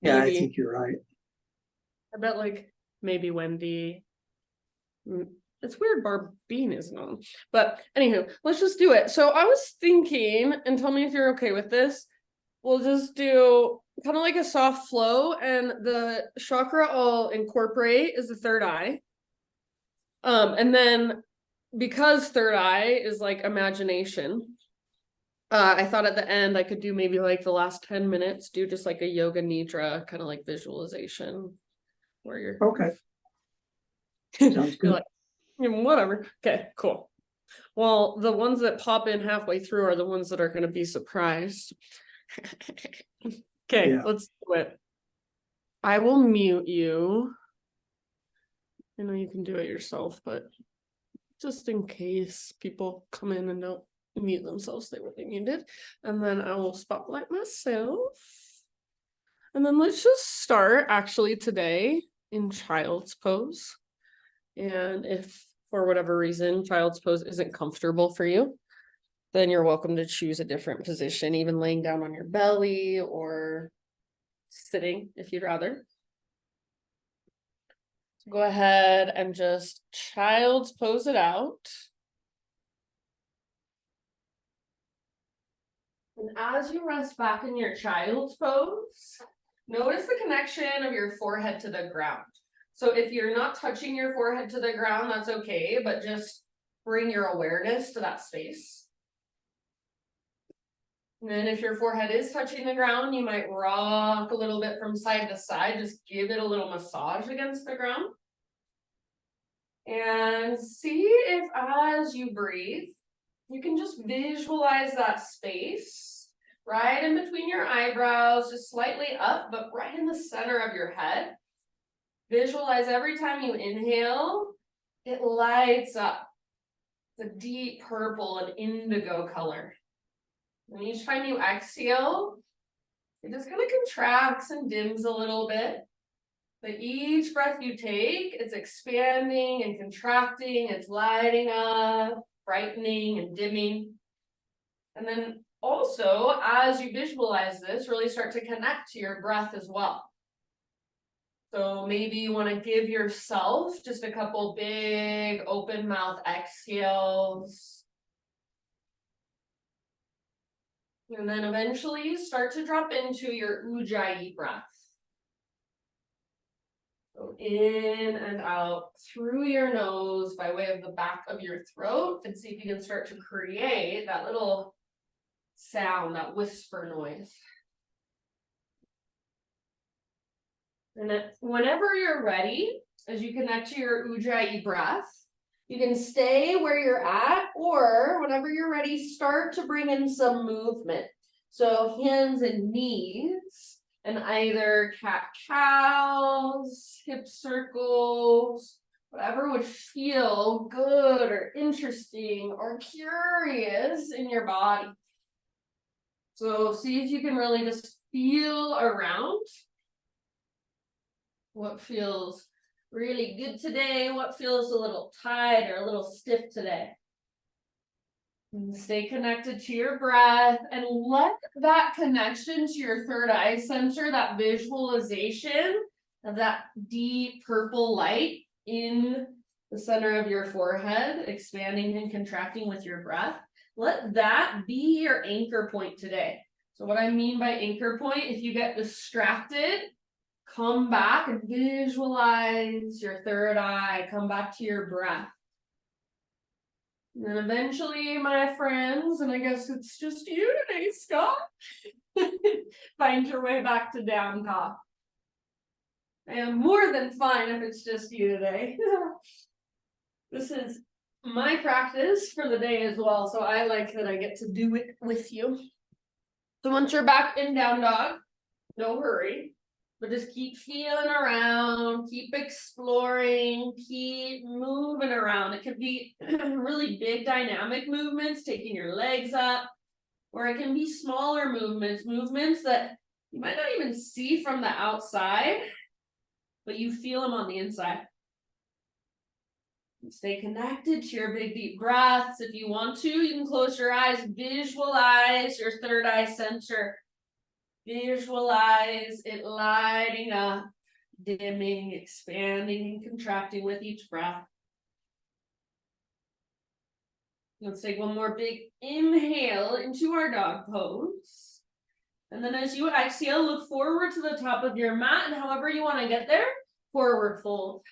Yeah, maybe. I think you're right. I bet like maybe Wendy. It's weird Barbine isn't on. But anywho, let's just do it. So I was thinking, and tell me if you're okay with this, we'll just do kind of like a soft flow, and the chakra I'll incorporate is the third eye. And then because third eye is like imagination, I thought at the end I could do maybe like the last 10 minutes, do just like a yoga nidra kind of like visualization where you're Okay. Sounds good. like, whatever. Okay, cool. Well, the ones that pop in halfway through are the ones that are going to be surprised. Okay, let's do it. I will mute you. I know you can do it yourself, but just in case people come in and don't mute themselves, they really muted. And then I will spotlight myself. And then let's just start actually today in child's pose. And if for whatever reason child's pose isn't comfortable for you, then you're welcome to choose a different position, even laying down on your belly or sitting if you'd rather. So go ahead and just child's pose it out. And as you rest back in your child's pose, notice the connection of your forehead to the ground. So if you're not touching your forehead to the ground, that's okay, but just bring your awareness to that space. And then if your forehead is touching the ground, you might rock a little bit from side to side. Just give it a little massage against the ground. And see if as you breathe, you can just visualize that space right in between your eyebrows, just slightly up, but right in the center of your head. Visualize every time you inhale, it lights up. It's a deep purple and indigo color. And each time you exhale, it just kind of contracts and dims a little bit. But each breath you take, it's expanding and contracting, it's lighting up, brightening and dimming. And then also, as you visualize this, really start to connect to your breath as well. So maybe you want to give yourself just a couple big open mouth exhales. And then eventually start to drop into your Ujjayi breath. So in and out through your nose by way of the back of your throat, and see if you can start to create that little sound, that whisper noise. And then whenever you're ready, as you connect to your Ujjayi breath, you can stay where you're at, or whenever you're ready, start to bring in some movement. So hands and knees, and either cat-cows, hip circles, whatever would feel good or interesting or curious in your body. So see if you can really just feel around what feels really good today, what feels a little tight or a little stiff today. And stay connected to your breath and let that connection to your third eye center, that visualization of that deep purple light in the center of your forehead, expanding and contracting with your breath. Let that be your anchor point today. So what I mean by anchor point, if you get distracted, come back and visualize your third eye, come back to your breath. And then eventually, my friends, and I guess it's just you today, Scott, find your way back to down dog. I am more than fine if it's just you today. This is my practice for the day as well, so I like that I get to do it with you. So once you're back in down dog, no hurry, but just keep feeling around, keep exploring, keep moving around. It could be really big dynamic movements, taking your legs up, or it can be smaller movements that you might not even see from the outside, but you feel them on the inside. Stay connected to your big deep breaths. If you want to, you can close your eyes, visualize your third eye center Visualize it lighting up, dimming, expanding, and contracting with each breath. Let's take one more big inhale into our dog pose. And then as you exhale, look forward to the top of your mat, and however you want to get there, forward fold.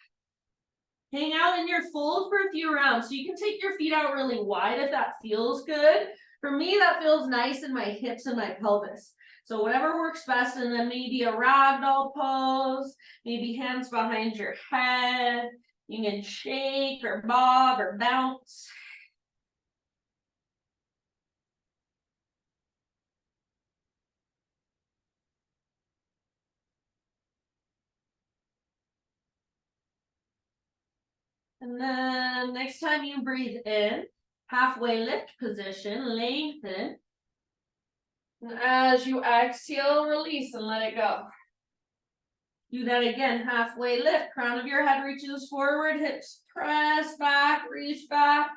Hang out in your fold for a few rounds. So you can take your feet out really wide if that feels good. For me, that feels nice in my hips and my pelvis. So whatever works best, and then maybe a ragdoll pose, maybe hands behind your head. You can shake or bob or bounce. And then next time you breathe in, halfway lift position, lengthen. And as you exhale, release and let it go. Do that again, halfway lift, crown of your head reaches forward, hips press back, reach back.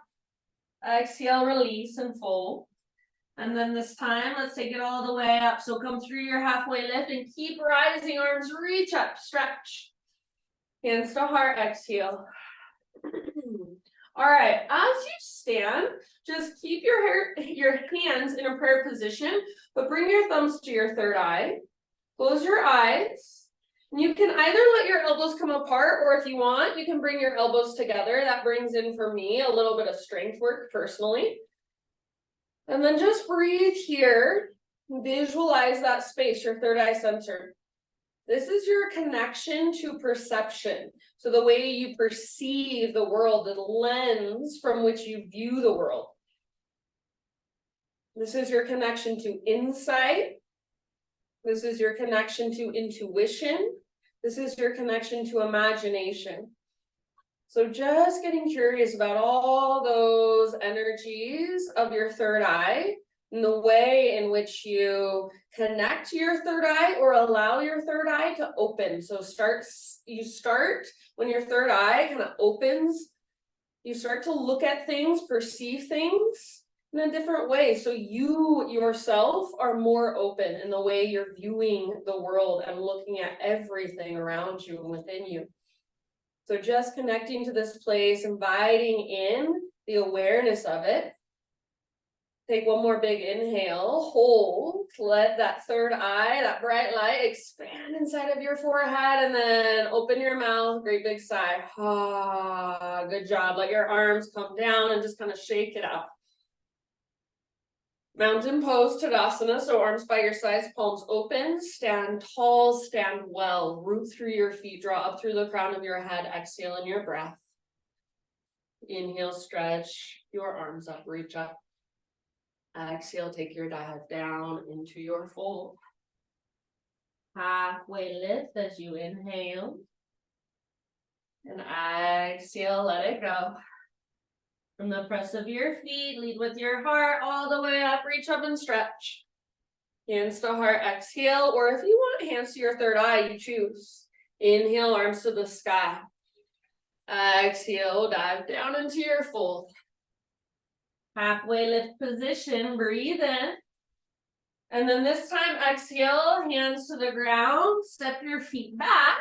Exhale, release and fold. And then this time, let's take it all the way up. So come through your halfway lift and keep rising, arms reach up, stretch. Hands to heart, exhale. All right, as you stand, just keep your hands in a prayer position, but bring your thumbs to your third eye. Close your eyes. And you can either let your elbows come apart, or if you want, you can bring your elbows together. That brings in, for me, a little bit of strength work personally. And then just breathe here. Visualize that space, your third eye center. This is your connection to perception. So the way you perceive the world, the lens from which you view the world. This is your connection to insight. This is your connection to intuition. This is your connection to imagination. So just getting curious about all those energies of your third eye, and the way in which you connect to your third eye or allow your third eye to open. So you start when your third eye kind of opens, you start to look at things, perceive things in a different way. So you yourself are more open in the way you're viewing the world and looking at everything around you and within you. So just connecting to this place, inviting in the awareness of it. Take one more big inhale, hold, let that third eye, that bright light expand inside of your forehead, and then open your mouth, great big sigh. Ah, good job. Let your arms come down and just kind of shake it out. Mountain pose, Tadasana, so arms by your sides, palms open, stand tall, stand well, root through your feet, draw up through the crown of your head, exhale in your breath. Inhale, stretch your arms up, reach up. Exhale, take your dive down into your fold. Halfway lift as you inhale. And exhale, let it go. From the press of your feet, lead with your heart all the way up, reach up and stretch. Hands to heart, exhale, or if you want hands to your third eye, you choose. Inhale, arms to the sky. Exhale, dive down into your fold. Halfway lift position, breathe in. And then this time, exhale, hands to the ground, step your feet back.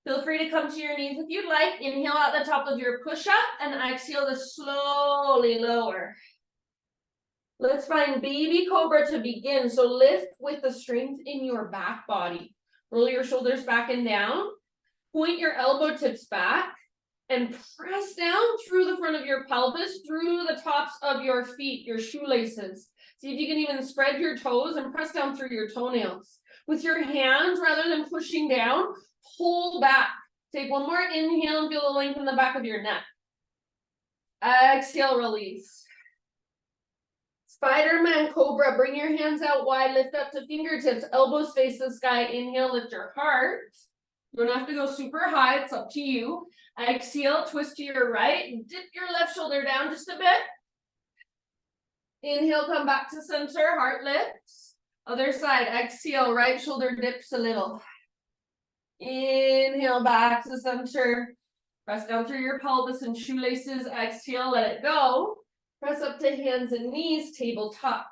Feel free to come to your knees if you'd like. Inhale at the top of your push-up and exhale to slowly lower. Let's find baby cobra to begin. So lift with the strength in your back body. Roll your shoulders back and down. Point your elbow tips back and press down through the front of your pelvis, through the tops of your feet, your shoelaces. See if you can even spread your toes and press down through your toenails. With your hands, rather than pushing down, pull back. Take one more inhale and feel the length in the back of your neck. Exhale, release. Spider-Man Cobra, bring your hands out wide, lift up to fingertips, elbows face the sky. Inhale, lift your heart. You don't have to go super high, it's up to you. Exhale, twist to your right, dip your left shoulder down just a bit. Inhale, come back to center, heart lifts. Other side, exhale, right shoulder dips a little. Inhale, back to center. Press down through your pelvis and shoelaces. Exhale, let it go. Press up to hands and knees, tabletop.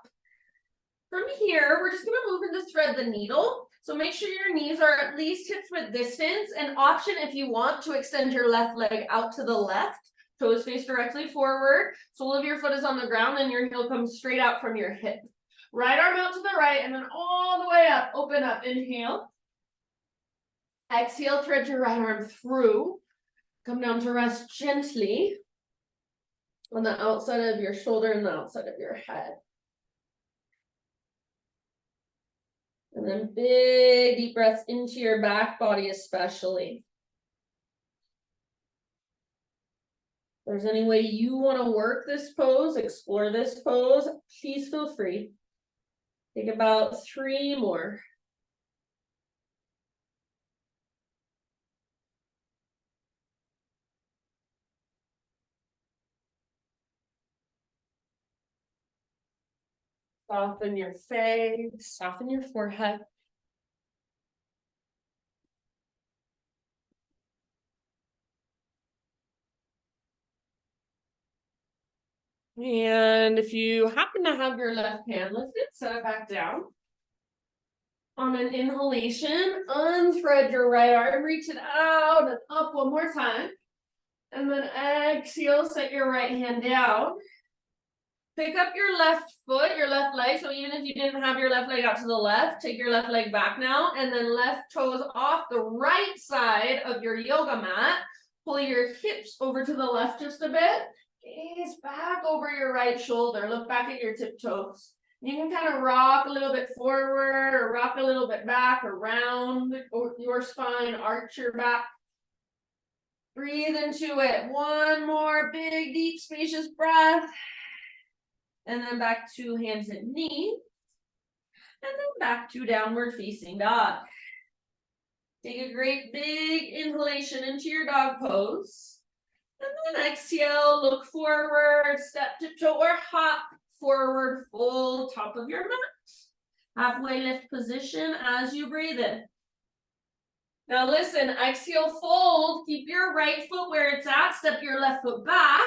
From here, we're just gonna move into thread the needle. So make sure your knees are at least hip width distance. An option if you want to extend your left leg out to the left, toes face directly forward, sole of your foot is on the ground and your heel comes straight out from your hip. Right arm out to the right and then all the way up, open up, inhale. Exhale, thread your right arm through. Come down to rest gently on the outside of your shoulder and the outside of your head. And then big deep breaths into your back body especially. If there's any way you want to work this pose, explore this pose, please feel free. Take about 3 more. Soften your face, soften your forehead. And if you happen to have your left hand lifted, set it back down. On an inhalation, unthread your right arm, reach it out and up one more time. And then exhale, set your right hand down. Pick up your left foot, your left leg. So even if you didn't have your left leg out to the left, take your left leg back now. And then left toes off the right side of your yoga mat. Pull your hips over to the left just a bit. Gaze back over your right shoulder. Look back at your tiptoes. You can kind of rock a little bit forward or rock a little bit back, around your spine, arch your back. Breathe into it. One more big, deep, spacious breath. And then back to hands and knees. And then back to downward facing dog. Take a great big inhalation into your dog pose. And then exhale, look forward, step, tiptoe, or hop forward, full top of your mat. Halfway lift position as you breathe in. Now listen, exhale, fold, keep your right foot where it's at, step your left foot back.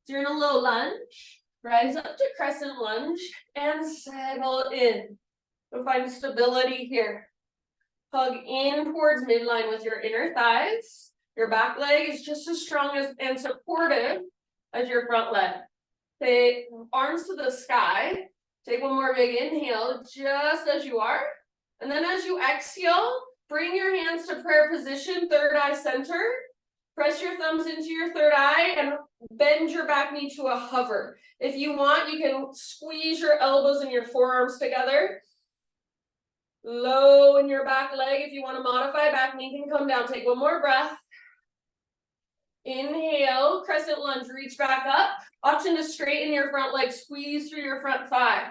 So you're in a low lunge, rise up to crescent lunge, and settle in. So find stability here. Hug in towards midline with your inner thighs. Your back leg is just as strong as and supportive as your front leg. Take arms to the sky. Take one more big inhale, just as you are. And then as you exhale, bring your hands to prayer position, third eye center. Press your thumbs into your third eye and bend your back knee to a hover. If you want, you can squeeze your elbows and your forearms together. Low in your back leg. If you want to modify, back knee can come down. Take one more breath. Inhale, crescent lunge, reach back up. Option to straighten your front leg, squeeze through your front thigh.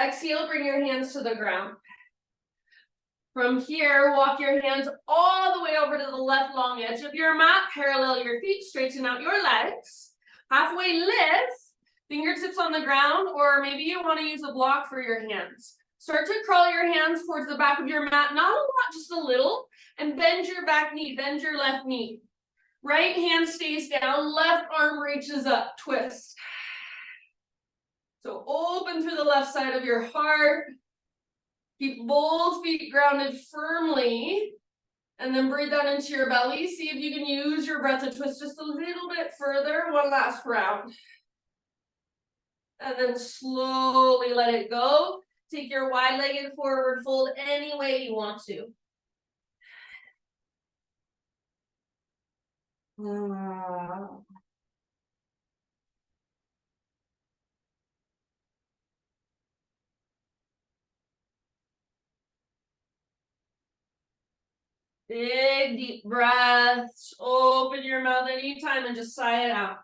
Exhale, bring your hands to the ground. From here, walk your hands all the way over to the left long edge of your mat. Parallel your feet, straighten out your legs. Halfway lift, fingertips on the ground, or maybe you want to use a block for your hands. Start to crawl your hands towards the back of your mat, not a lot, just a little, and bend your back knee, bend your left knee. Right hand stays down, left arm reaches up, twist. So open through the left side of your heart. Keep both feet grounded firmly. And then breathe down into your belly. See if you can use your breath to twist just a little bit further. One last round. And then slowly let it go. Take your wide-legged forward fold any way you want to. Big deep breaths. Open your mouth anytime and just sigh it out.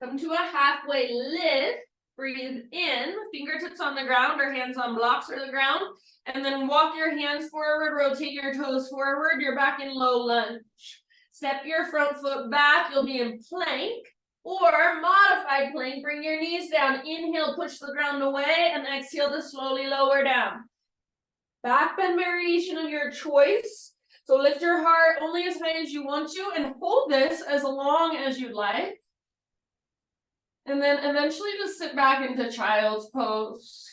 Come to a halfway lift. Breathe in, fingertips on the ground or hands on blocks or the ground. And then walk your hands forward, rotate your toes forward. You're back in low lunge. Step your front foot back. You'll be in plank or modified plank. Bring your knees down. Inhale, push the ground away, and exhale to slowly lower down. Back bend variation of your choice. So lift your heart only as high as you want to and hold this as long as you'd like. And then eventually just sit back into child's pose.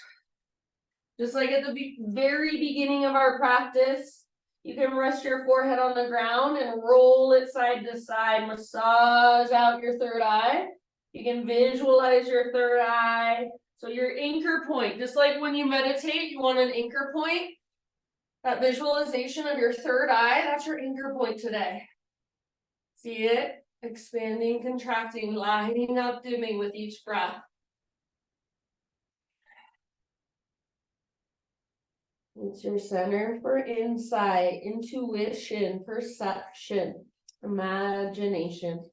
Just like at the very beginning of our practice, you can rest your forehead on the ground and roll it side to side, massage out your third eye. You can visualize your third eye. So your anchor point, just like when you meditate, you want an anchor point. That visualization of your third eye, that's your anchor point today. See it? Expanding, contracting, lighting up, dimming with each breath. It's your center for insight, intuition, perception, imagination.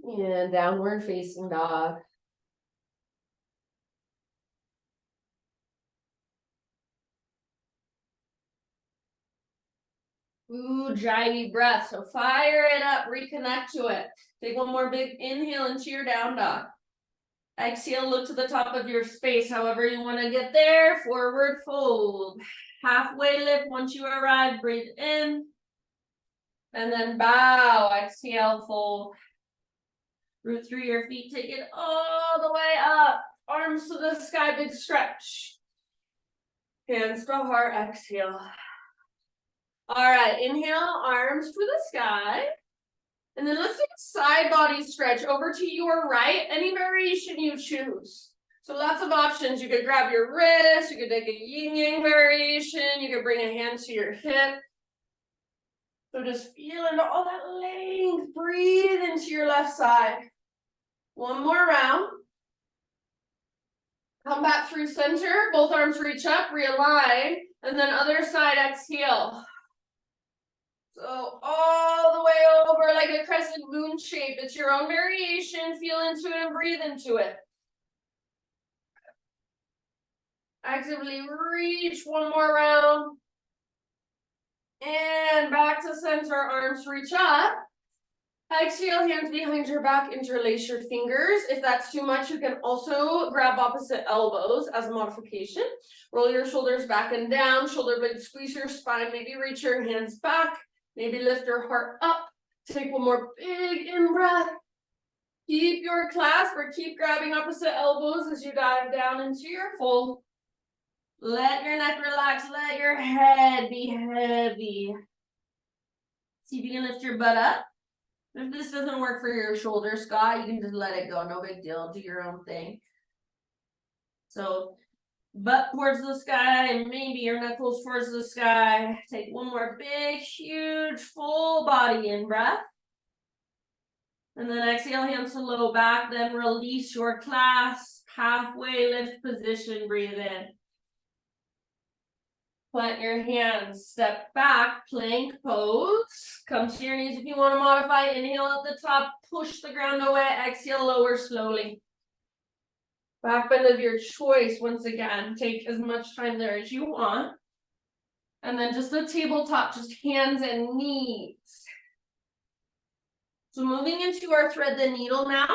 And downward facing dog. Ooh, drivey breath. So fire it up, reconnect to it. Take one more big inhale into your down dog. Exhale, look to the top of your space, however you want to get there. Forward fold. Halfway lift once you arrive, breathe in. And then bow, exhale, fold. Root through your feet, take it all the way up. Arms to the sky, big stretch. Hands to heart, exhale. All right, inhale, arms to the sky. And then let's take a side body stretch over to your right, any variation you choose. So lots of options. You could grab your wrist, you could take a yin-yang variation, you could bring a hand to your hip. So just feel into all that length. Breathe into your left side. One more round. Come back through center, both arms reach up, realign, and then other side, exhale. So all the way over like a crescent moon shape. It's your own variation. Feel into it and breathe into it. Actively reach one more round. And back to center, arms reach up. Exhale, hands behind your back, interlace your fingers. If that's too much, you can also grab opposite elbows as a modification. Roll your shoulders back and down, shoulder blades, squeeze your spine, maybe reach your hands back, maybe lift your heart up. Take one more big in-breath. Keep your clasp or keep grabbing opposite elbows as you dive down into your fold. Let your neck relax, let your head be heavy. See if you can lift your butt up. If this doesn't work for your shoulder, Scott, you can just let it go. No big deal. Do your own thing. So butt towards the sky, and maybe your knuckles towards the sky. Take one more big, huge, full body in breath. And then exhale, hands to low back. Then release your clasp. Halfway lift position. Breathe in. Plant your hands, step back, plank pose. Come to your knees if you want to modify. Inhale at the top, push the ground away. Exhale, lower slowly. Back bend of your choice. Once again, take as much time there as you want. And then just a tabletop, just hands and knees. So moving into our thread the needle now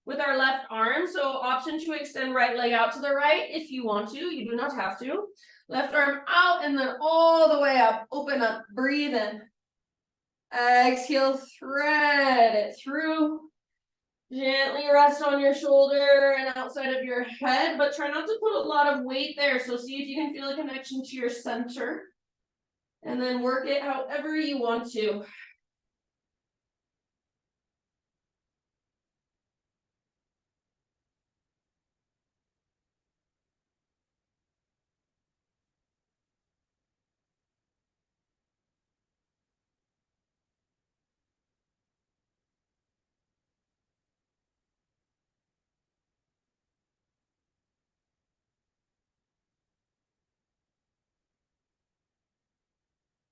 with our left arm. So option to extend right leg out to the right if you want to. You do not have to. Left arm out and then all the way up. Open up, breathe in. Exhale, thread it through. Gently rest on your shoulder and outside of your head, but try not to put a lot of weight there. So see if you can feel a connection to your center. And then work it however you want to.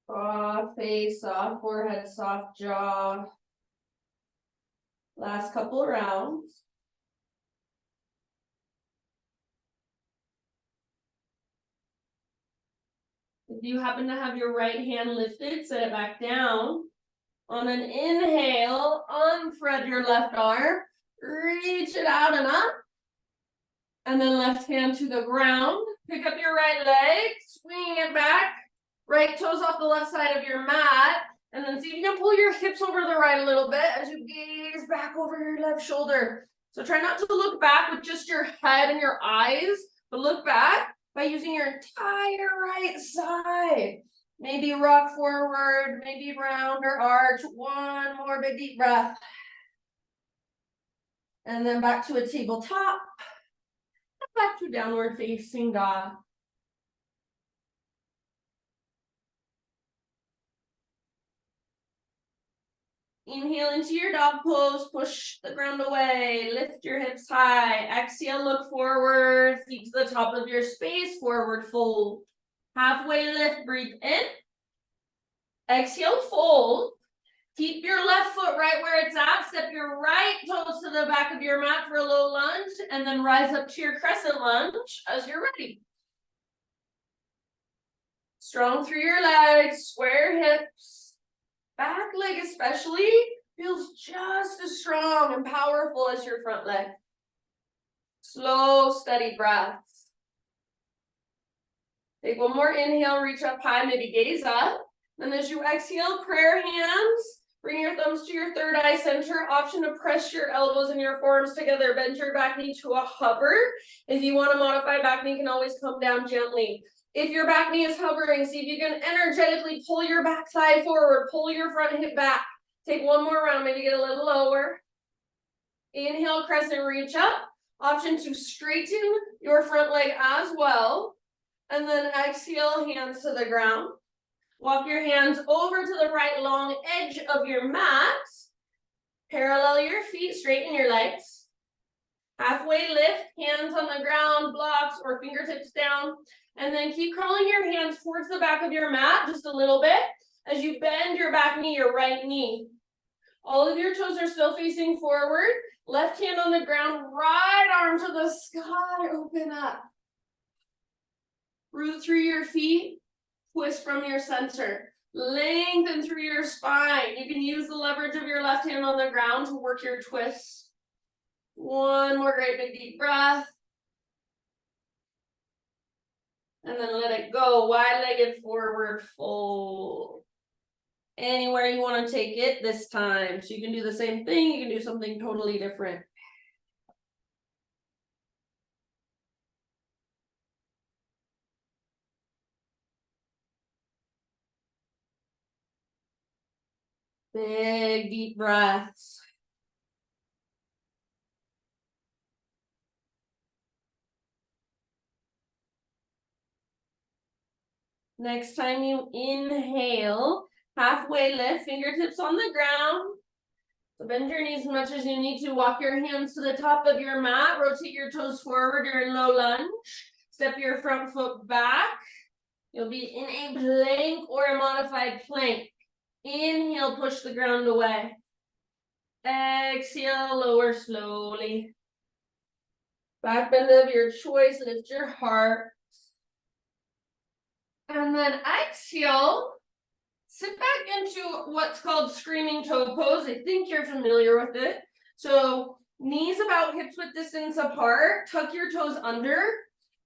Soft face, soft forehead, soft jaw. Last couple rounds. If you happen to have your right hand lifted, set it back down. On an inhale, unthread your left arm. Reach it out and up. And then left hand to the ground. Pick up your right leg, swing it back. Right toes off the left side of your mat. And then see if you can pull your hips over to the right a little bit as you gaze back over your left shoulder. So try not to look back with just your head and your eyes, but look back by using your entire right side. Maybe rock forward, maybe round or arch. One more big deep breath. And then back to a tabletop. Back to downward facing dog. Inhale into your dog pose, push the ground away, lift your hips high. Exhale, look forward, feet to the top of your space, forward fold. Halfway lift, breathe in. Exhale, fold. Keep your left foot right where it's at. Step your right toes to the back of your mat for a low lunge, and then rise up to your crescent lunge as you're ready. Strong through your legs, square hips. Back leg especially feels just as strong and powerful as your front leg. Slow, steady breaths. Take one more inhale, reach up high, maybe gaze up. And as you exhale, prayer hands. Bring your thumbs to your third eye center. Option to press your elbows and your forearms together. Bend your back knee to a hover. If you want to modify back knee, you can always come down gently. If your back knee is hovering, see if you can energetically pull your back thigh forward, pull your front hip back. Take one more round, maybe get a little lower. Inhale, crescent, reach up. Option to straighten your front leg as well. And then exhale, hands to the ground. Walk your hands over to the right long edge of your mat. Parallel your feet, straighten your legs. Halfway lift, hands on the ground, blocks or fingertips down. And then keep curling your hands towards the back of your mat just a little bit as you bend your back knee, your right knee. All of your toes are still facing forward. Left hand on the ground, right arm to the sky, open up. Root through your feet, twist from your center. Lengthen through your spine. You can use the leverage of your left hand on the ground to work your twist. One more great big deep breath. And then let it go, wide-legged forward fold. Anywhere you want to take it this time. So you can do the same thing, you can do something totally different. Big deep breaths. Next time you inhale, halfway lift, fingertips on the ground. So bend your knees as much as you need to. Walk your hands to the top of your mat. Rotate your toes forward. You're in low lunge. Step your front foot back. You'll be in a plank or a modified plank. Inhale, push the ground away. Exhale, lower slowly. Back bend of your choice. Lift your heart. And then exhale, sit back into what's called screaming toe pose. I think you're familiar with it. So knees about hips width distance apart, tuck your toes under,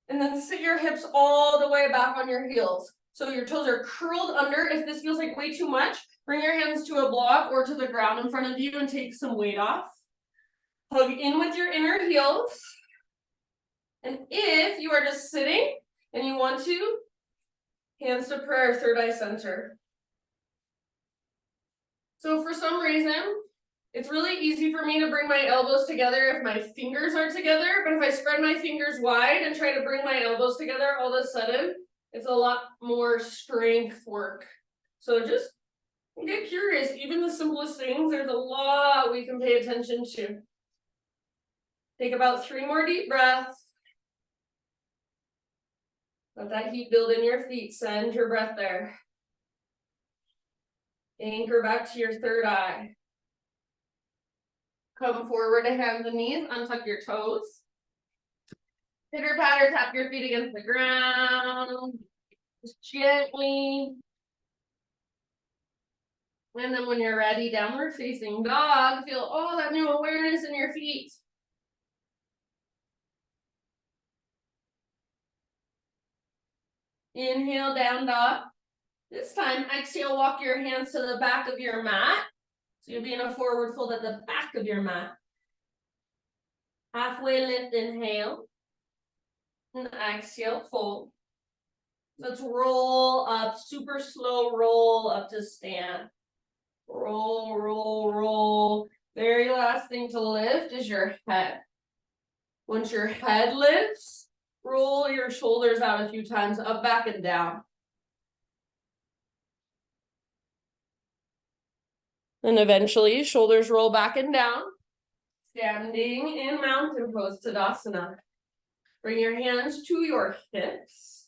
and then sit your hips all the way back on your heels. So your toes are curled under. If this feels like way too much, bring your hands to a block or to the ground in front of you and take some weight off. Hug in with your inner heels. And if you are just sitting and you want to, hands to prayer, third eye center. So for some reason, it's really easy for me to bring my elbows together if my fingers aren't together, but if I spread my fingers wide and try to bring my elbows together, all of a sudden, it's a lot more strength work. So just get curious, even the simplest things, there's a lot we can pay attention to. Take about 3 more deep breaths. Let that heat build in your feet. Send your breath there. Anchor back to your third eye. Come forward to hands and knees. Untuck your toes. Pitter patter, tap your feet against the ground. Just gently. And then when you're ready, downward facing dog. Feel all that new awareness in your feet. Inhale, down dog. This time, exhale, walk your hands to the back of your mat. So you'll be in a forward fold at the back of your mat. Halfway lift, inhale. And exhale, fold. Let's roll up, super slow roll up to stand. Roll, roll, roll. Very last thing to lift is your head. Once your head lifts, roll your shoulders out a few times, up, back, and down. And eventually, shoulders roll back and down. Standing in mountain pose, Tadasana. Bring your hands to your hips.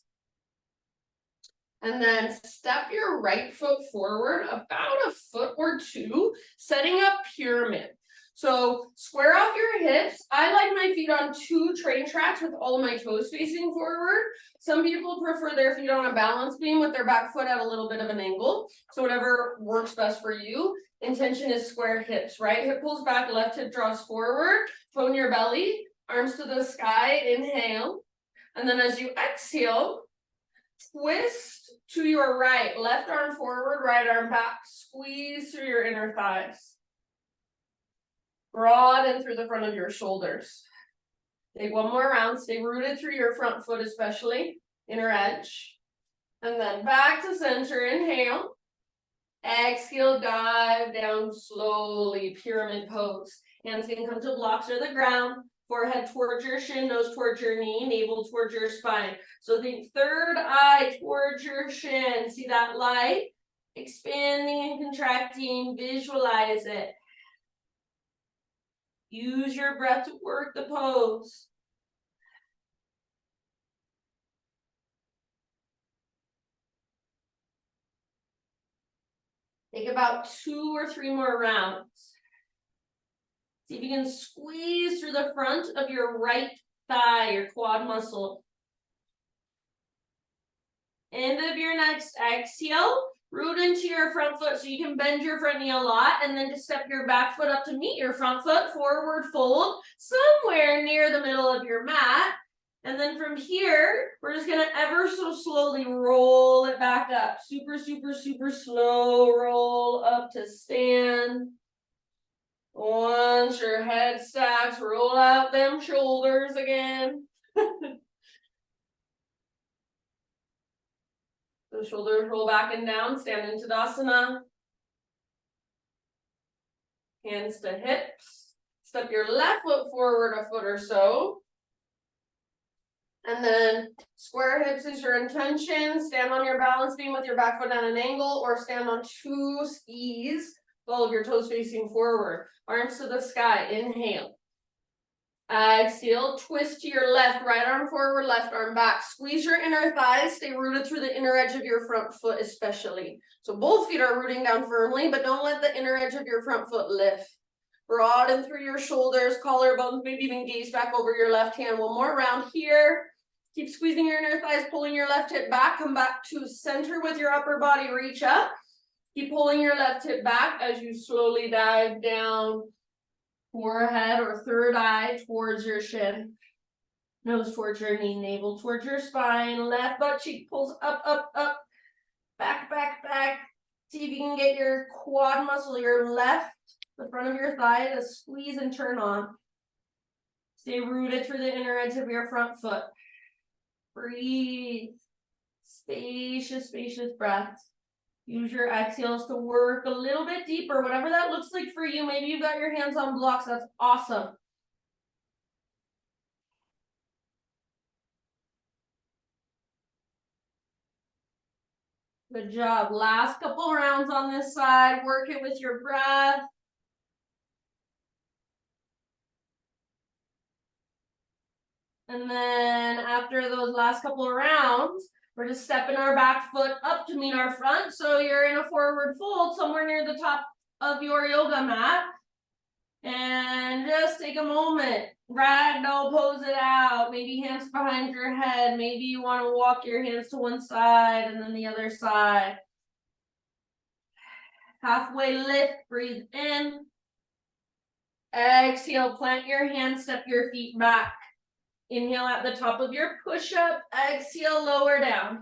And then step your right foot forward about a foot or two, setting up pyramid. So square off your hips. I like my feet on 2 train tracks with all of my toes facing forward. Some people prefer their feet on a balance beam with their back foot at a little bit of an angle. So whatever works best for you. Intention is square hips. Right hip pulls back, left hip draws forward. Tone your belly, arms to the sky, inhale. And then as you exhale, twist to your right, left arm forward, right arm back. Squeeze through your inner thighs. Broaden through the front of your shoulders. Take one more round. Stay rooted through your front foot, especially inner edge. And then back to center. Inhale. Exhale, dive down slowly, pyramid pose. Hands can come to blocks or the ground. Forehead towards your shin, nose towards your knee, navel towards your spine. So think third eye towards your shin. See that light? Expanding and contracting. Visualize it. Use your breath to work the pose. Take about 2 or 3 more rounds. See if you can squeeze through the front of your right thigh, your quad muscle. End of your next exhale, root into your front foot so you can bend your front knee a lot, and then just step your back foot up to meet your front foot, forward fold, somewhere near the middle of your mat. And then from here, we're just gonna ever so slowly roll it back up. Super, super, super slow roll up to stand. Once your head stacks, roll out them shoulders again. The shoulders roll back and down, stand in Tadasana. Hands to hips. Step your left foot forward a foot or so. And then square hips is your intention. Stand on your balance beam with your back foot at an angle, or stand on 2 skis. All of your toes facing forward. Arms to the sky. Inhale. Exhale. Twist to your left. Right arm forward, left arm back. Squeeze your inner thighs. Stay rooted through the inner edge of your front foot especially. So both feet are rooting down firmly, but don't let the inner edge of your front foot lift. Broaden through your shoulders, collarbones, maybe even gaze back over your left hand. One more round here. Keep squeezing your inner thighs, pulling your left hip back. Come back to center with your upper body. Reach up. Keep pulling your left hip back as you slowly dive down. Forehead or third eye towards your shin. Nose towards your knee, navel towards your spine. Left butt cheek pulls up, up, up. Back, back, back. See if you can get your quad muscle, your left, the front of your thigh to squeeze and turn on. Stay rooted through the inner edge of your front foot. Breathe. Spacious, spacious breaths. Use your exhales to work a little bit deeper, whatever that looks like for you. Maybe you've got your hands on blocks. That's awesome. Good job. Last couple rounds on this side. Work it with your breath. And then after those last couple of rounds, we're just stepping our back foot up to meet our front. So you're in a forward fold somewhere near the top of your yoga mat. And just take a moment. Ragdoll pose it out. Maybe hands behind your head. Maybe you want to walk your hands to one side and then the other side. Halfway lift. Breathe in. Exhale. Plant your hands. Step your feet back. Inhale at the top of your push-up. Exhale, lower down.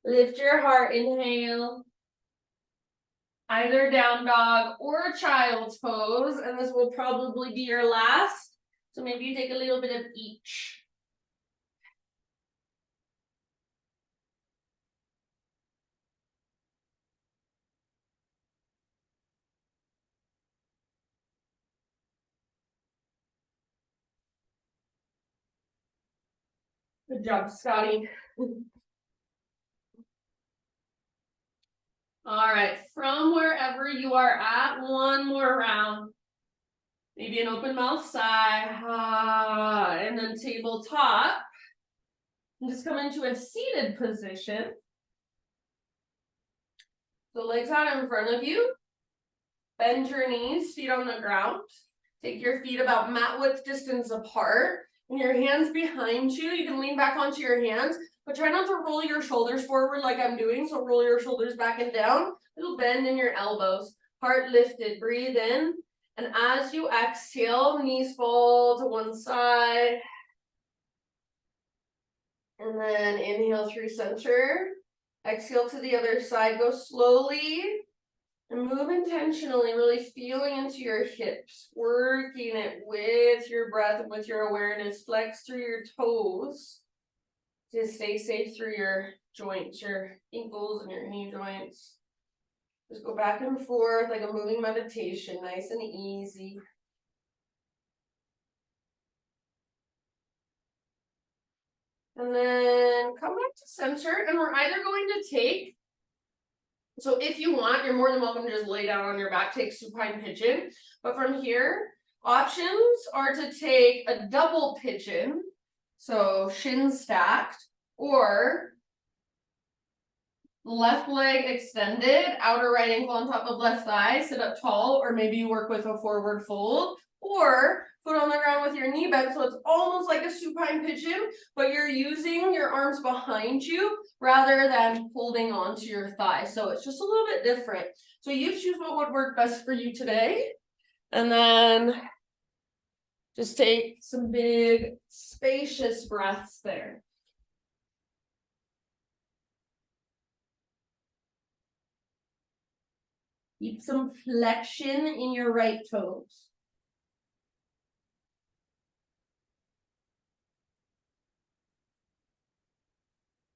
Lift your heart, inhale. Either down dog or child's pose, and this will probably be your last. So maybe you take a little bit of each. Good job, Scotty. All right, from wherever you are at, one more round. Maybe an open mouth sigh, and then tabletop. And just come into a seated position. So legs out in front of you. Bend your knees, feet on the ground. Take your feet about mat width distance apart. And your hands behind you. You can lean back onto your hands, but try not to roll your shoulders forward like I'm doing. So roll your shoulders back and down. Little bend in your elbows. Heart lifted. Breathe in. And as you exhale, knees fall to one side. And then inhale through center. Exhale to the other side. Go slowly. And move intentionally, really feeling into your hips, working it with your breath and with your awareness. Flex through your toes. Just stay safe through your joints, your ankles and your knee joints. Just go back and forth like a moving meditation, nice and easy. And then come back to center, and we're either going to take, so if you want, you're more than welcome to just lay down on your back, take supine pigeon. But from here, options are to take a double pigeon, so shins stacked, or left leg extended, outer right ankle on top of left thigh, sit up tall, or maybe you work with a forward fold, or foot on the ground with your knee bent, so it's almost like a supine pigeon, but you're using your arms behind you rather than holding onto your thigh. So it's just a little bit different. So you choose what would work best for you today. And then just take some big, spacious breaths there. Keep some flexion in your right toes.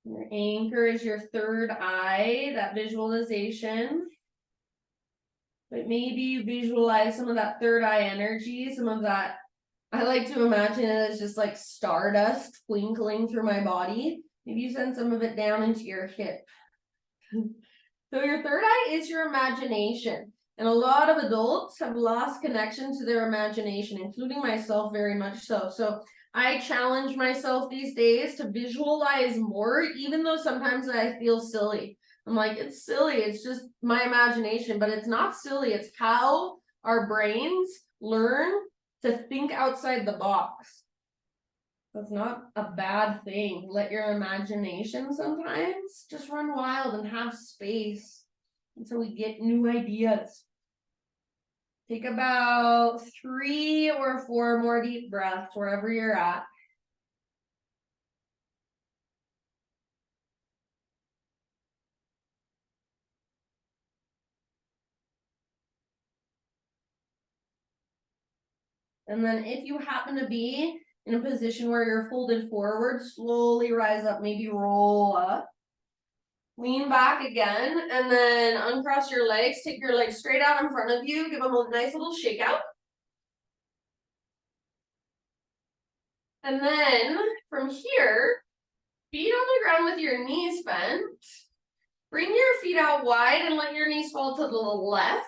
Your anchor is your third eye, that visualization. But maybe you visualize some of that third eye energy, some of that. I like to imagine it as just like stardust twinkling through my body. Maybe you send some of it down into your hip. So your third eye is your imagination. And a lot of adults have lost connection to their imagination, including myself very much so. So I challenge myself these days to visualize more, even though sometimes I feel silly. I'm like, it's silly. It's just my imagination, but it's not silly. It's how our brains learn to think outside the box. That's not a bad thing. Let your imagination sometimes just run wild and have space until we get new ideas. Take about 3 or 4 more deep breaths wherever you're at. And then if you happen to be in a position where you're folded forward, slowly rise up, maybe roll up. Lean back again, and then uncross your legs. Take your legs straight out in front of you. Give them a nice little shake out. And then from here, feet on the ground with your knees bent. Bring your feet out wide and let your knees fall to the left.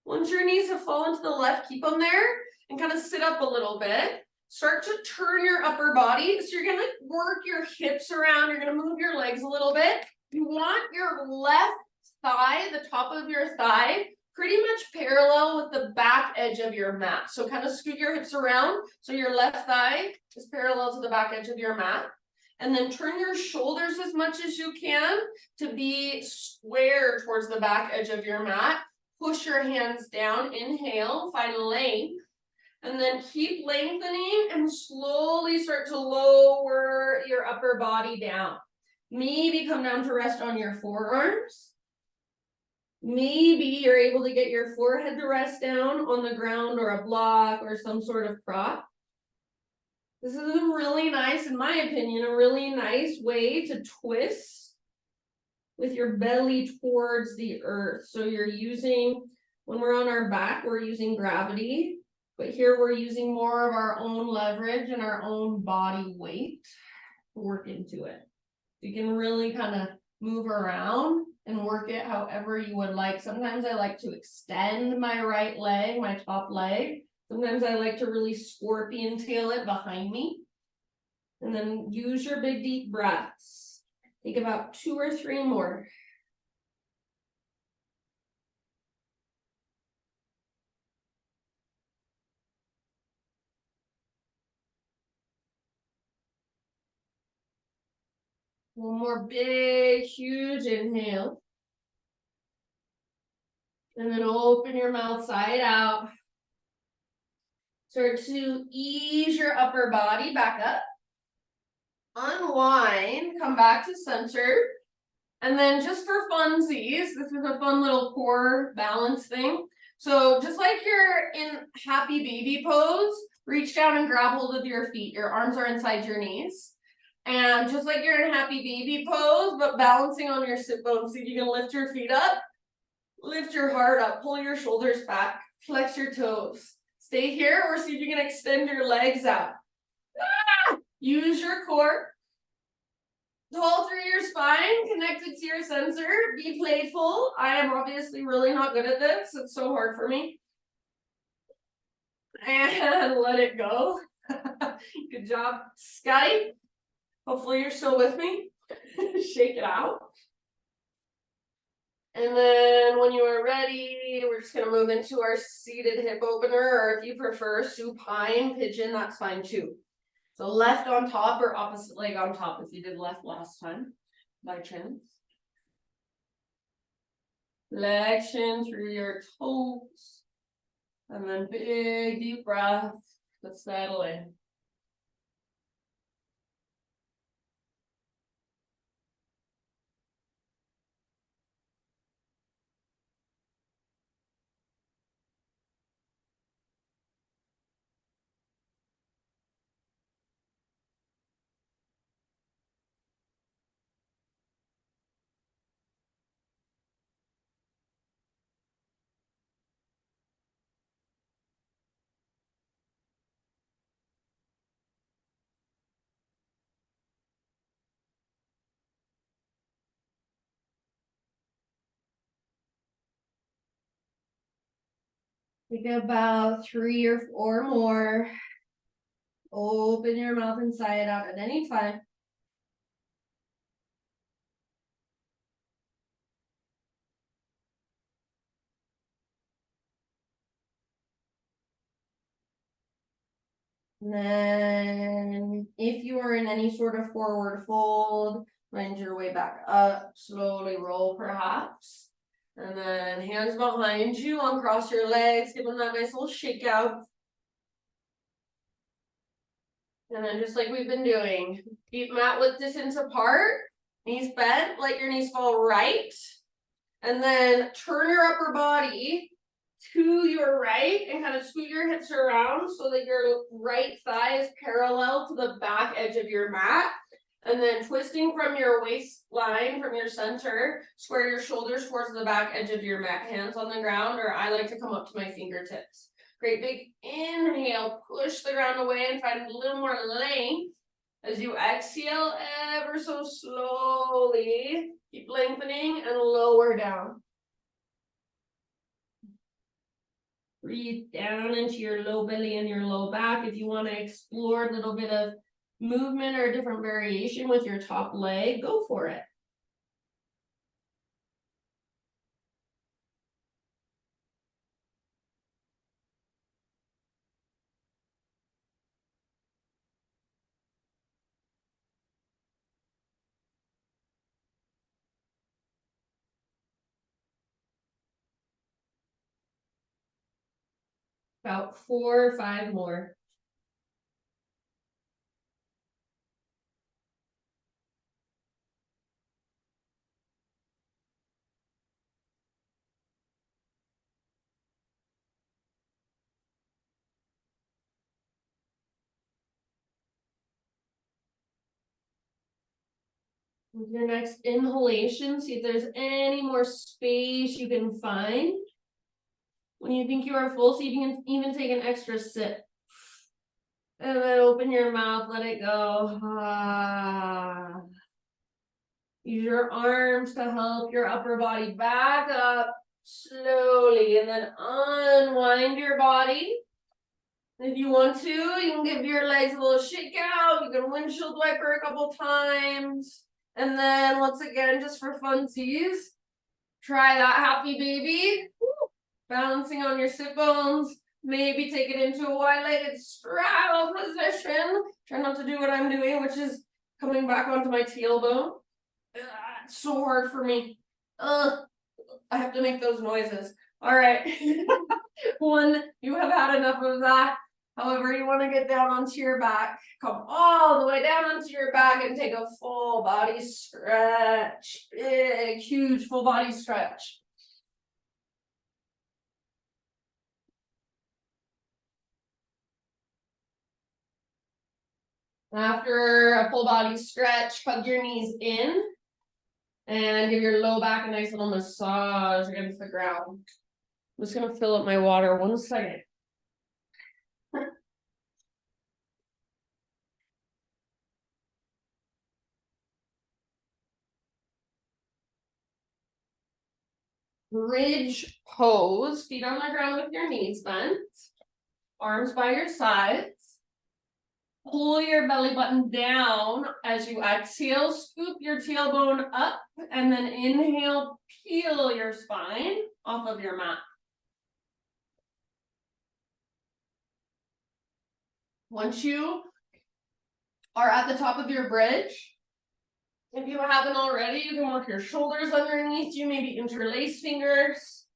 Once your knees have fallen to the left, keep them there and kind of sit up a little bit. Start to turn your upper body. So you're going to work your hips around. You're going to move your legs a little bit. You want your left thigh, the top of your thigh, pretty much parallel with the back edge of your mat. So kind of scoot your hips around so your left thigh is parallel to the back edge of your mat. And then turn your shoulders as much as you can to be square towards the back edge of your mat. Push your hands down, inhale, find length, and then keep lengthening and slowly start to lower your upper body down. Maybe come down to rest on your forearms. Maybe you're able to get your forehead to rest down on the ground or a block or some sort of prop. This is a really nice, in my opinion, a really nice way to twist with your belly towards the earth. So you're using, when we're on our back, we're using gravity, but here we're using more of our own leverage and our own body weight to work into it. You can really kind of move around and work it however you would like. Sometimes I like to extend my right leg, my top leg. Sometimes I like to really scorpion tail it behind me. And then use your big deep breaths. Take about 2 or 3 more. One more big, huge inhale. And then open your mouth side out. Start to ease your upper body back up. Unwind, come back to center. And then just for funsies, this is a fun little core balance thing. So just like you're in happy baby pose, reach down and grab hold of your feet. Your arms are inside your knees. And just like you're in happy baby pose, but balancing on your sit bones. See if you can lift your feet up, lift your heart up, pull your shoulders back, flex your toes. Stay here or see if you can extend your legs out. Use your core. Tall through your spine, connected to your sensor. Be playful. I am obviously really not good at this. It's so hard for me. And let it go. Good job, Scotty. Hopefully you're still with me. Shake it out. And then when you are ready, we're just going to move into our seated hip opener, or if you prefer supine pigeon, that's fine too. So left on top or opposite leg on top if you did left last time, by chance. Flexion through your toes. And then big deep breath to settle in. Take about 3 or 4 more. Open your mouth inside out at any time. And then if you are in any sort of forward fold, find your way back up, slowly roll perhaps. And then hands behind you, uncross your legs, give them that nice little shake out. And then just like we've been doing, feet mat width distance apart, knees bent, let your knees fall right. And then turn your upper body to your right and kind of scoot your hips around so that your right thigh is parallel to the back edge of your mat. And then twisting from your waistline, from your center, square your shoulders towards the back edge of your mat, hands on the ground, or I like to come up to my fingertips. Great big inhale, push the ground away and find a little more length. As you exhale ever so slowly, keep lengthening and lower down. Breathe down into your low belly and your low back. If you want to explore a little bit of movement or a different variation with your top leg, go for it. About 4 or 5 more. With your next inhalation, see if there's any more space you can find. When you think you are full, see if you can even take an extra sip. And then open your mouth, let it go. Ah. Use your arms to help your upper body back up slowly, and then unwind your body. If you want to, you can give your legs a little shake out. You can windshield wiper a couple times. And then once again, just for funsies, try that happy baby. Woo. Balancing on your sit bones. Maybe take it into a wide-legged straddle position. Try not to do what I'm doing, which is coming back onto my tailbone. It's so hard for me. I have to make those noises. All right. One, you have had enough of that. However, you want to get down onto your back. Come all the way down onto your back and take a full body stretch. Big, huge full body stretch. After a full body stretch, hug your knees in and give your low back a nice little massage against the ground. I'm just going to fill up my water 1 second. Bridge pose, feet on the ground with your knees bent, arms by your sides. Pull your belly button down as you exhale, scoop your tailbone up, and then inhale, peel your spine off of your mat. Once you are at the top of your bridge, if you haven't already, you can work your shoulders underneath you, maybe interlace fingers.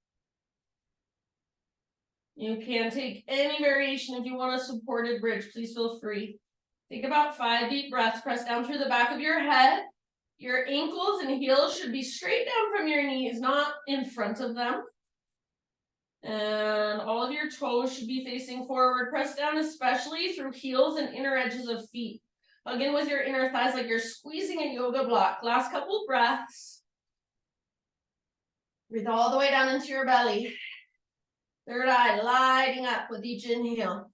You can take any variation if you want a supported bridge, please feel free. Take about 5 deep breaths, press down through the back of your head. Your ankles and heels should be straight down from your knees, not in front of them. And all of your toes should be facing forward. Press down especially through heels and inner edges of feet. Hug in with your inner thighs like you're squeezing a yoga block. Last couple breaths. Breathe all the way down into your belly. Third eye lighting up with each inhale.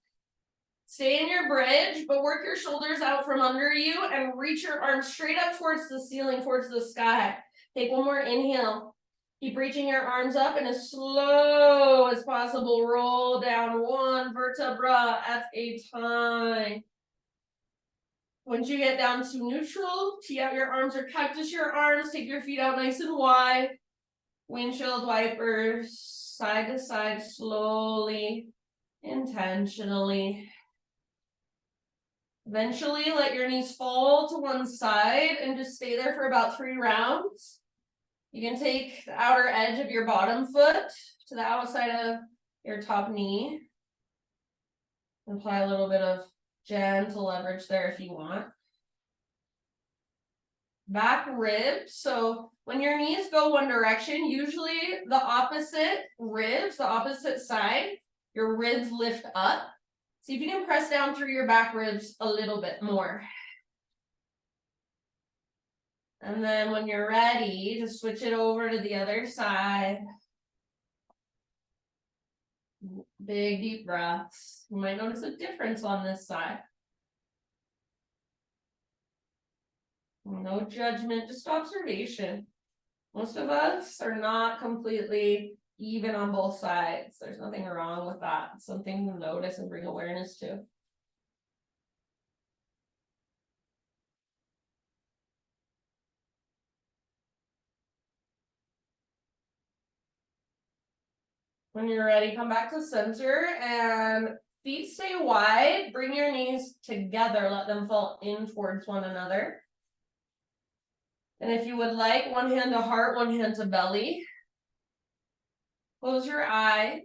Stay in your bridge, but work your shoulders out from under you and reach your arms straight up towards the ceiling, towards the sky. Take one more inhale. Keep reaching your arms up, and as slow as possible, roll down 1 vertebra at a time. Once you get down to neutral, tee out your arms or cactus your arms. Take your feet out nice and wide. Windshield wipers, side to side, slowly, intentionally. Eventually, let your knees fall to one side and just stay there for about 3 rounds. You can take the outer edge of your bottom foot to the outside of your top knee. Apply a little bit of gentle leverage there if you want. Back ribs. So when your knees go one direction, usually the opposite ribs, the opposite side, your ribs lift up. See if you can press down through your back ribs a little bit more. And then when you're ready, just switch it over to the other side. Big deep breaths. You might notice a difference on this side. No judgment, just observation. Most of us are not completely even on both sides. There's nothing wrong with that. It's something to notice and bring awareness to. When you're ready, come back to center and feet stay wide. Bring your knees together. Let them fall in towards one another. And if you would like, one hand to heart, one hand to belly. Close your eyes.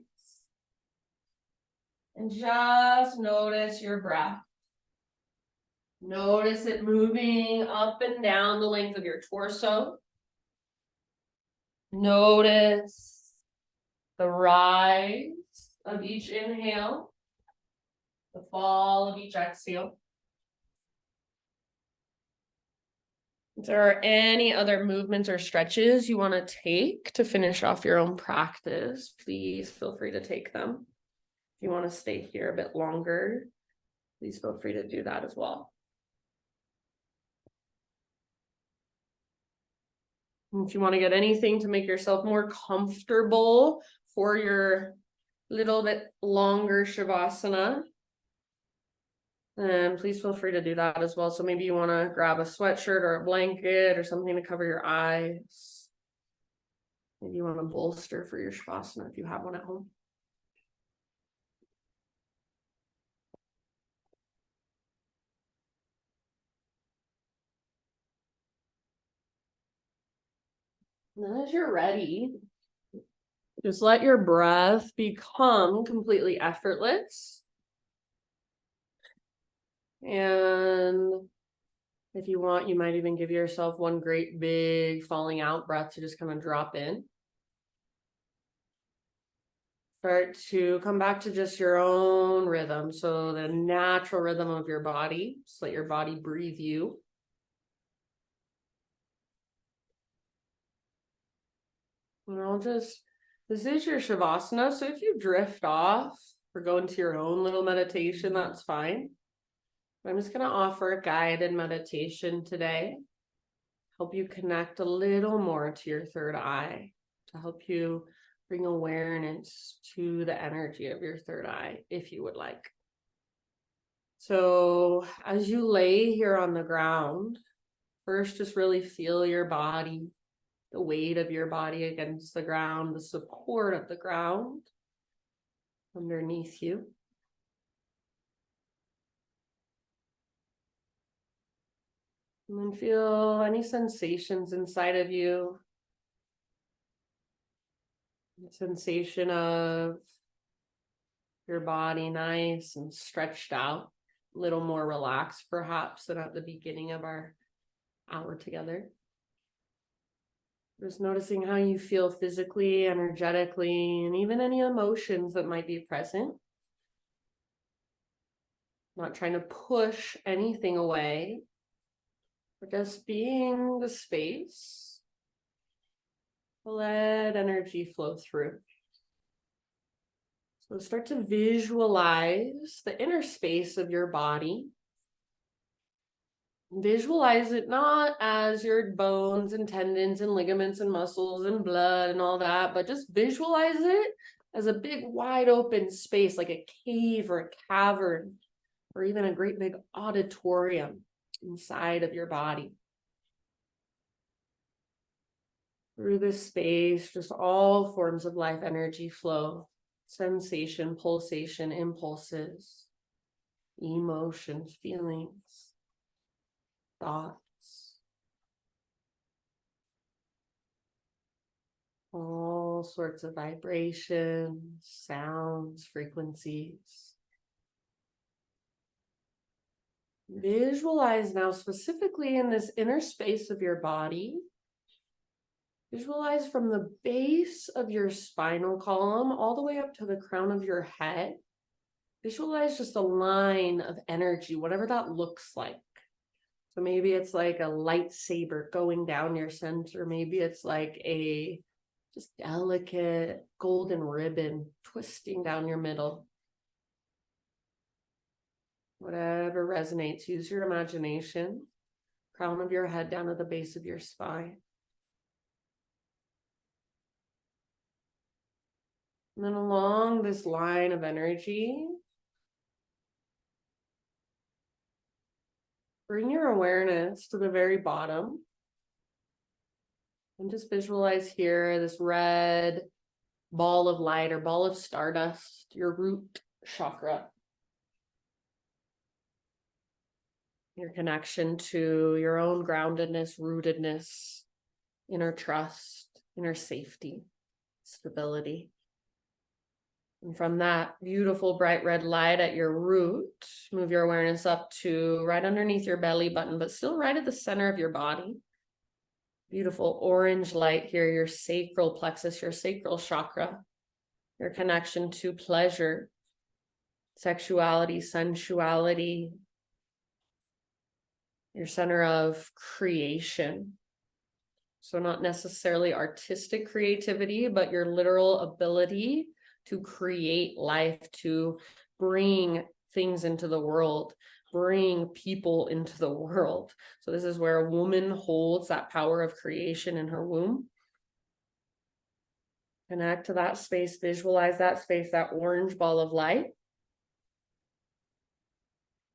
And just notice your breath. Notice it moving up and down the length of your torso. Notice the rise of each inhale, the fall of each exhale. If there are any other movements or stretches you want to take to finish off your own practice, please feel free to take them. If you want to stay here a bit longer, please feel free to do that as well. And if you want to get anything to make yourself more comfortable for your little bit longer Shavasana, then please feel free to do that as well. So maybe you want to grab a sweatshirt or a blanket or something to cover your eyes. Maybe you want to bolster for your Shavasana if you have one at home. And then as you're ready, just let your breath become completely effortless. And if you want, you might even give yourself one great big falling out breath to just kind of drop in. Start to come back to just your own rhythm. So the natural rhythm of your body. Just let your body breathe you. And this is your Shavasana. So if you drift off or go into your own little meditation, that's fine. I'm just going to offer a guided meditation today. Help you connect a little more to your third eye, to help you bring awareness to the energy of your third eye, if you would like. So as you lay here on the ground, first just really feel your body, the weight of your body against the ground, the support of the ground underneath you. And then feel any sensations inside of you. The sensation of your body nice and stretched out, a little more relaxed perhaps than at the beginning of our hour together. Just noticing how you feel physically, energetically, and even any emotions that might be present. Not trying to push anything away, but just being the space. Let energy flow through. So start to visualize the inner space of your body. Visualize it not as your bones and tendons and ligaments and muscles and blood and all that, but just visualize it as a big wide open space, like a cave or a cavern, or even a great big auditorium inside of your body. Through this space, just all forms of life energy flow, sensation, pulsation, impulses, emotions, feelings, thoughts, all sorts of vibrations, sounds, frequencies. Visualize now specifically in this inner space of your body. Visualize from the base of your spinal column all the way up to the crown of your head. Visualize just a line of energy, whatever that looks like. So maybe it's like a lightsaber going down your center. Maybe it's like a just delicate golden ribbon twisting down your middle. Whatever resonates, use your imagination. Crown of your head down to the base of your spine. And then along this line of energy, bring your awareness to the very bottom. And just visualize here this red ball of light or ball of stardust, your root chakra. Your connection to your own groundedness, rootedness, inner trust, inner safety, stability. And from that beautiful bright red light at your root, move your awareness up to right underneath your belly button, but still right at the center of your body. Beautiful orange light here, your sacral plexus, your sacral chakra, your connection to pleasure, sexuality, sensuality, your center of creation. So not necessarily artistic creativity, but your literal ability to create life, to bring things into the world, bring people into the world. So this is where a woman holds that power of creation in her womb. Connect to that space, visualize that space, that orange ball of light.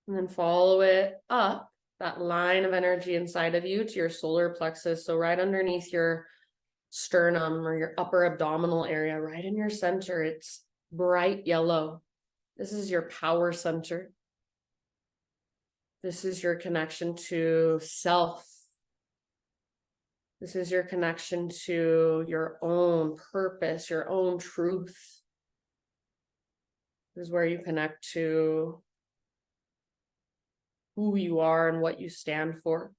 And then follow it up, that line of energy inside of you to your solar plexus. So right underneath your sternum or your upper abdominal area, right in your center, it's bright yellow. This is your power center. This is your connection to self. This is your connection to your own purpose, your own truth. This is where you connect to who you are and what you stand for.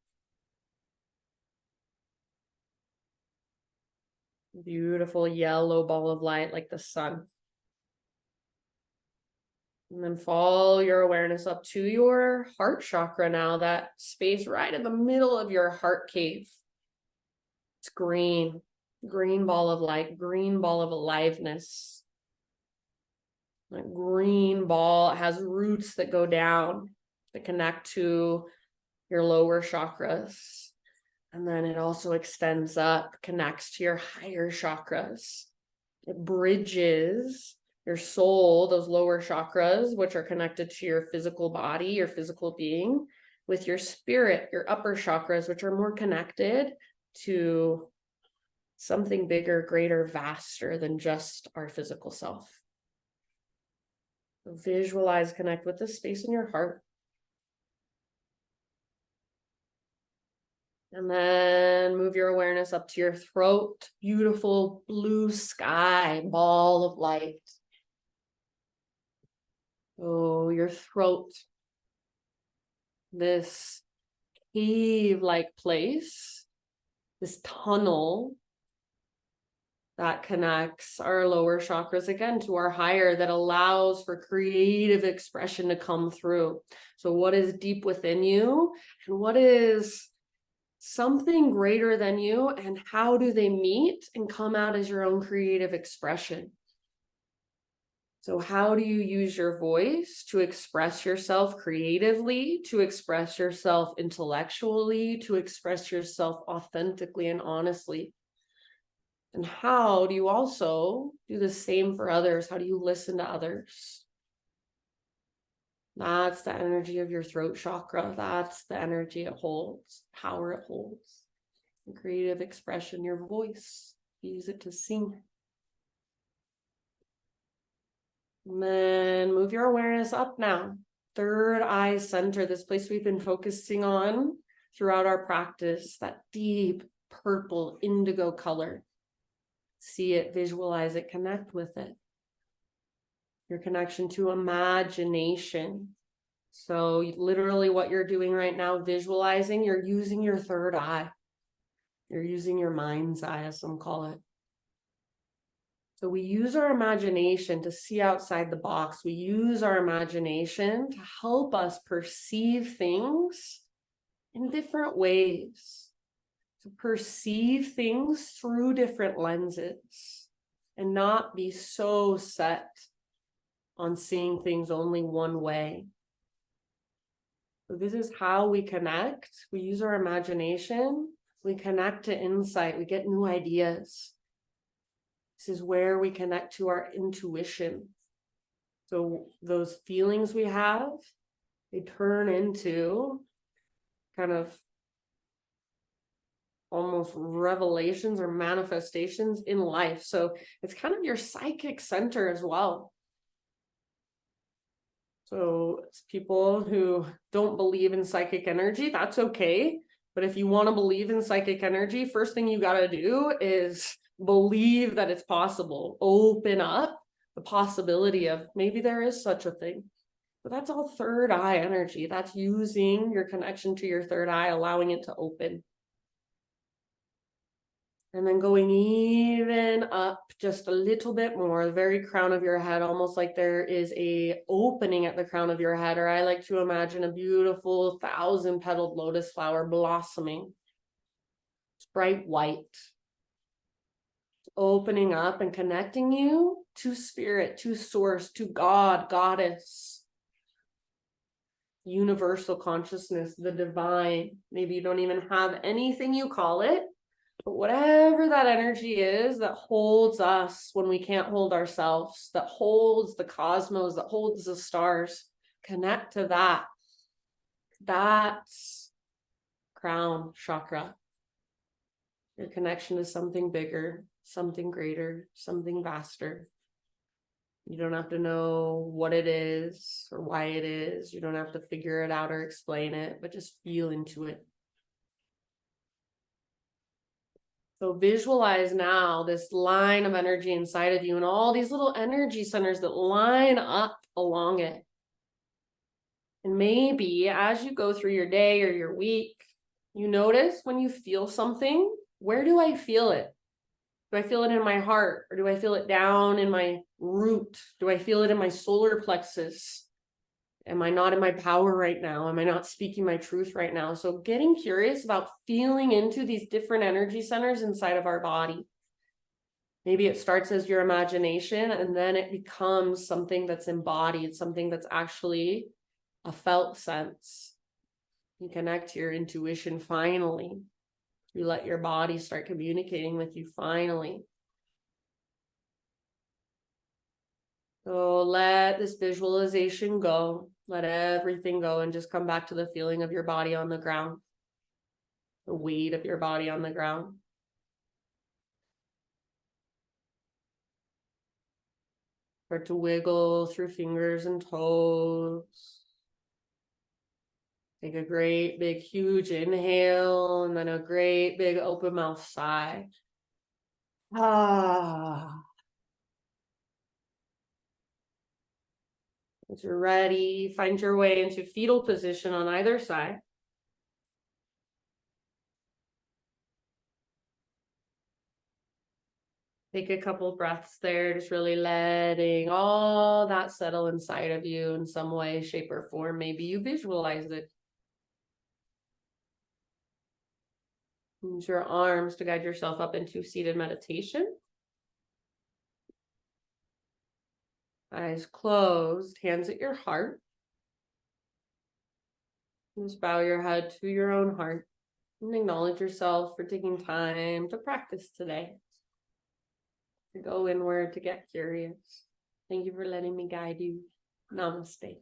Beautiful yellow ball of light like the sun. And then follow your awareness up to your heart chakra now, that space right in the middle of your heart cave. It's green, green ball of light, green ball of aliveness. That green ball has roots that go down, that connect to your lower chakras. And then it also extends up, connects to your higher chakras. It bridges your soul, those lower chakras, which are connected to your physical body, your physical being, with your spirit, your upper chakras, which are more connected to something bigger, greater, vaster than just our physical self. So visualize, connect with the space in your heart. And then move your awareness up to your throat. Beautiful blue sky, ball of light. Oh, your throat. This cave-like place, this tunnel that connects our lower chakras again to our higher, that allows for creative expression to come through. So what is deep within you and what is something greater than you, and how do they meet and come out as your own creative expression? So how do you use your voice to express yourself creatively, to express yourself intellectually, to express yourself authentically and honestly? And how do you also do the same for others? How do you listen to others? That's the energy of your throat chakra. That's the energy it holds, power it holds. The creative expression, your voice. Use it to sing. And then move your awareness up now. Third eye center, this place we've been focusing on throughout our practice, that deep purple indigo color. See it, visualize it, connect with it. Your connection to imagination. So literally what you're doing right now, visualizing, you're using your third eye. You're using your mind's eye, as some call it. So we use our imagination to see outside the box. We use our imagination to help us perceive things in different ways, to perceive things through different lenses and not be so set on seeing things only one way. So this is how we connect. We use our imagination. We connect to insight. We get new ideas. This is where we connect to our intuition. So those feelings we have, they turn into kind of almost revelations or manifestations in life. So it's kind of your psychic center as well. So it's people who don't believe in psychic energy, that's okay. But if you want to believe in psychic energy, first thing you got to do is believe that it's possible. Open up the possibility of maybe there is such a thing. But that's all third eye energy. That's using your connection to your third eye, allowing it to open. And then going even up just a little bit more, the very crown of your head, almost like there is a opening at the crown of your head, or I like to imagine a beautiful 1,000-petaled lotus flower blossoming. It's bright white, opening up and connecting you to spirit, to source, to God, goddess, universal consciousness, the divine. Maybe you don't even have anything you call it, but whatever that energy is that holds us when we can't hold ourselves, that holds the cosmos, that holds the stars, connect to that. That's crown chakra. Your connection to something bigger, something greater, something vaster. You don't have to know what it is or why it is. You don't have to figure it out or explain it, but just feel into it. So visualize now this line of energy inside of you and all these little energy centers that line up along it. And maybe as you go through your day or your week, you notice when you feel something, where do I feel it? Do I feel it in my heart, or do I feel it down in my root? Do I feel it in my solar plexus? Am I not in my power right now? Am I not speaking my truth right now? So getting curious about feeling into these different energy centers inside of our body. Maybe it starts as your imagination, and then it becomes something that's embodied, something that's actually a felt sense. You connect to your intuition finally. You let your body start communicating with you finally. So let this visualization go. Let everything go and just come back to the feeling of your body on the ground. The weight of your body on the ground. Start to wiggle through fingers and toes. Take a great big huge inhale and then a great big open mouth sigh. As you're ready, find your way into fetal position on either side. Take a couple breaths there, just really letting all that settle inside of you in some way, shape, or form. Maybe you visualize it. Use your arms to guide yourself up into seated meditation. Eyes closed, hands at your heart. Just bow your head to your own heart and acknowledge yourself for taking time to practice today. To go inward, to get curious. Thank you for letting me guide you. Namaste.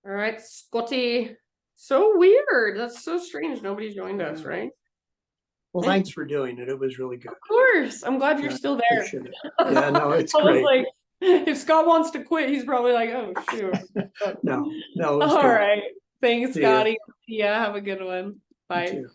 All right, Scotty. So weird. That's so strange. Nobody joined us, right? Well, thanks for doing it. It was really good. Of course. I'm glad you're still there. Appreciate it. Yeah, no, it's I was great. like, if Scott wants to quit, he's probably like, oh, shoot. No, it was All good. right. Thanks, See ya. Scotty. Yeah, have a good one. Bye. You too.